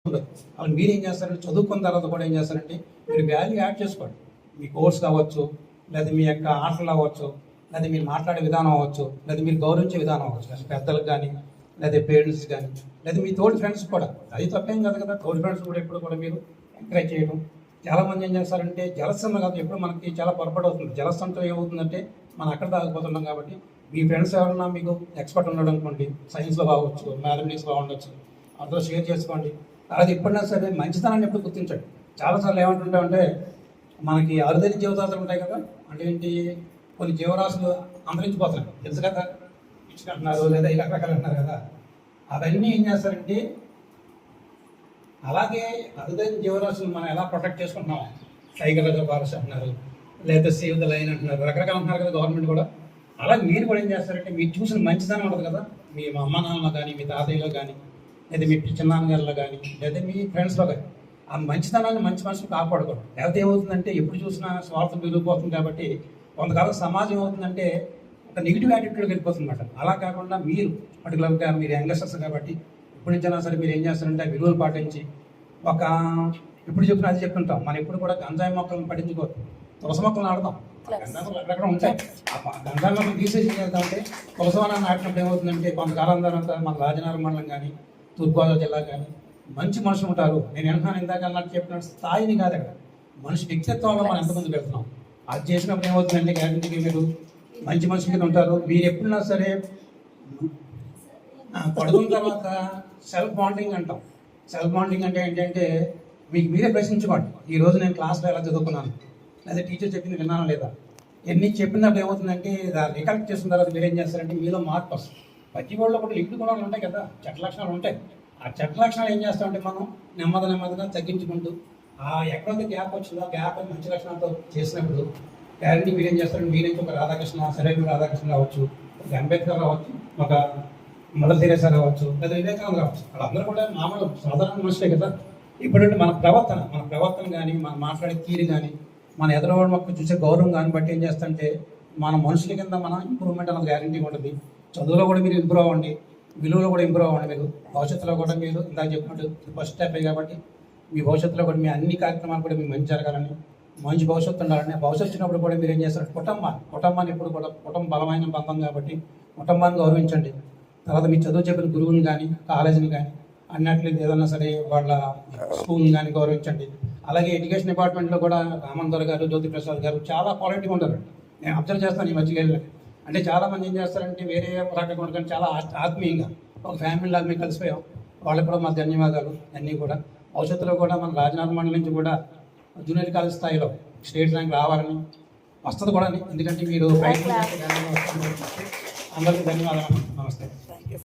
ఉండదు. అలా మీరు ఏం చేస్తారంటే చదువుకున్న తర్వాత కూడా ఏం చేస్తారంటే మీరు వాల్యూ యాడ్ చేసుకోండి. మీ కోర్స్ కావచ్చు, లేదా మీ యొక్క ఆటలు అవ్వచ్చు, లేదా మీరు మాట్లాడే విధానం అవ్వచ్చు, లేదా మీరు గౌరవించే విధానం అవ్వచ్చు, లేదా పెద్దలకు కానీ, లేదా పేరెంట్స్ కానీ, లేదా మీ తోటి ఫ్రెండ్స్ కూడా. అది తప్పేం కాదు కదా. తోటి ఫ్రెండ్స్ కూడా ఎప్పుడు కూడా మీరు ఎంకరేజ్ చేయడం. చాలామంది ఏం చేస్తారంటే జలస్ అన్న కాదు, ఎప్పుడు మనకి చాలా పొరపాటు అవుతుంది. జలస్ అంటే ఏమవుతుందంటే మనం అక్కడ తాగిపోతున్నాం. కాబట్టి మీ ఫ్రెండ్స్ ఎవరన్నా మీకు ఎక్స్పర్ట్ ఉన్నాడు అనుకోండి, సైన్స్లో బాగొచ్చు, మ్యాథమెటిక్స్లో ఉండొచ్చు, అందులో షేర్ చేసుకోండి. అది ఎప్పుడైనా సరే మంచితనాన్ని ఎప్పుడు గుర్తించండి. చాలాసార్లు ఏమంటుంటామంటే మనకి అరుదైన జీవరాశులు ఉంటాయి కదా. అంటే ఏంటి, కొన్ని జీవరాశులు అంతరించిపోతున్నాయి తెలుసు కదా. పిచ్చుక అంటున్నారు, లేదా ఇలా రకాలు అంటున్నారు కదా. అవన్నీ ఏం చేస్తారంటే అలాగే అరుదైన జీవరాశులు మనం ఎలా ప్రొటెక్ట్ చేసుకుంటున్నాం. టైగర్ రిజర్వాయర్స్ అంటున్నారు, లేదా సేవ్ ద లైన్ అంటున్నారు, రకరకాలు అంటున్నారు కదా గవర్నమెంట్ కూడా. అలాగే మీరు కూడా ఏం చేస్తారంటే మీరు చూసిన మంచితనం ఉంటుంది కదా, మీ అమ్మ నాన్నలో కానీ, మీ తాతయ్యలో కానీ, లేదా మీ చిన్నాన్నగారిలో కానీ, లేదా మీ ఫ్రెండ్స్లో కానీ ఆ మంచితనాన్ని మంచి మనుషులు కాపాడుకోండి. లేకపోతే ఏమవుతుందంటే ఎప్పుడు చూసినా స్వార్థం పెరిగిపోతుంది. కాబట్టి కొంతకాలం సమాజం ఏమవుతుందంటే ఒక నెగిటివ్ యాటిట్యూడ్కి వెళ్ళిపోతుంది అన్నమాట. అలా కాకుండా మీరు పర్టికులర్గా మీరు యంగస్టర్స్ కాబట్టి ఇప్పటి నుంచైనా సరే మీరు ఏం చేస్తారంటే ఆ విలువలు పాటించి ఒక ఇప్పుడు చెప్పిన అది చెప్తుంటాం. మనం ఎప్పుడు కూడా గంజాయి మొక్కలను పట్టించుకోవద్దు, తులసి మొక్కలు నాడదాం. గంజాయి మొక్కలు అక్కడక్కడ ఉంటాయి. ఆ గంజాయి మొక్కలు తీసేసి ఏం చేద్దామంటే తులసివనాన్ని నాటినప్పుడు ఏమవుతుందంటే కొంతకాలం తర్వాత మన రాజనగరం మండలం కానీ, తూర్పుగోదావరి జిల్లా కానీ మంచి మనుషులు ఉంటారు. నేను వెంటనే ఇందాక అన్నట్టు చెప్పినట్టు స్థాయిని కాదు, అక్కడ మనిషి వ్యక్తిత్వంలో మనం ఎంతమంది పెడుతున్నాం. అది చేసినప్పుడు ఏమవుతుందంటే గ్యారెంటీకి మీరు మంచి మనుషుల కింద ఉంటారు. మీరు ఎప్పుడైనా సరే పడుకున్న తర్వాత సెల్ఫ్ బాండింగ్ అంటాం. సెల్ఫ్ బాండింగ్ అంటే ఏంటంటే మీకు మీరే ప్రశ్నించుకోండి, ఈరోజు నేను క్లాస్లో ఎలా చదువుకున్నాను, లేదా టీచర్ చెప్పింది విన్నాను లేదా. ఎన్ని చెప్పినప్పుడు ఏమవుతుందంటే రికలెక్ట్ చేసిన తర్వాత మీరు ఏం చేస్తారంటే మీలో మార్పు వస్తుంది. ప్రతి వాళ్ళలో కూడా లింక్ గుణాలు ఉంటాయి కదా, చెడ్డ లక్షణాలు ఉంటాయి. ఆ చెడ్డ లక్షణాలు ఏం చేస్తామంటే మనం నెమ్మదిగా తగ్గించుకుంటూ ఎక్కడైతే గ్యాప్ వచ్చిందో ఆ గ్యాప్ మంచి లక్షణాలతో చేసినప్పుడు గ్యారెంటీ మీరు ఏం చేస్తారంటే మీరైతే ఒక రాధాకృష్ణ, సరైన రాధాకృష్ణ రావచ్చు, ఒక అంబేద్కర్ రావచ్చు, ఒక మదర్ తెరేసా రావచ్చు, లేదా వివేకానంద రావచ్చు. వాళ్ళందరూ కూడా మామూలు సాధారణ మనుషులే కదా. ఇప్పుడంటే మన ప్రవర్తన కానీ, మన మాట్లాడే తీరు కానీ, మన ఎదురవాడి మొక్క చూసే గౌరవం కానీ బట్టి ఏం చేస్తుంటే మన మనుషుల కింద మన ఇంప్రూవ్మెంట్ అన్నది గ్యారెంటీ ఉంటుంది. చదువులో కూడా మీరు ఇంప్రూవ్ అవ్వండి, విలువలో కూడా ఇంప్రూవ్ అవ్వండి. మీరు భవిష్యత్తులో కూడా మీరు ఇందాక చెప్పినట్టు ఫస్ట్ స్టెప్ కాబట్టి మీ భవిష్యత్తులో కూడా మీ అన్ని కార్యక్రమాలు కూడా మీకు మంచి జరగాలని, మంచి భవిష్యత్తు ఉండాలని. భవిష్యత్తు వచ్చినప్పుడు కూడా మీరు ఏం చేస్తారు, కుటుంబాన్ని ఎప్పుడు కూడా కుటుంబం బలమైన బంధం కాబట్టి కుటుంబాన్ని గౌరవించండి. తర్వాత మీ చదువు చెప్పిన గురువుని కానీ, కాలేజీని కానీ, అన్నట్లు ఏదన్నా సరే వాళ్ళ స్కూల్ని కానీ గౌరవించండి. అలాగే ఎడ్యుకేషన్ డిపార్ట్మెంట్లో కూడా రామందర్ గారు, జ్యోతి ప్రసాద్ గారు చాలా క్వాలిటీగా ఉంటారు. నేను అబ్జర్వ్ చేస్తాను ఈ మధ్యలో. అంటే చాలామంది ఏం చేస్తారంటే వేరే రకంగా ఉండగానే చాలా ఆత్మీయంగా ఒక ఫ్యామిలీ లాగా మేము కలిసిపోయాం. వాళ్ళకి కూడా మా ధన్యవాదాలు అన్నీ కూడా. భవిష్యత్తులో కూడా మన రాజనగరం మండలం నుంచి కూడా జూనియర్ కాలేజ్ స్థాయిలో స్టేట్ ర్యాంక్ రావాలని వస్తుంది కూడా. ఎందుకంటే మీరు ప్రయత్నం చేస్తే అందరికీ ధన్యవాదాలు.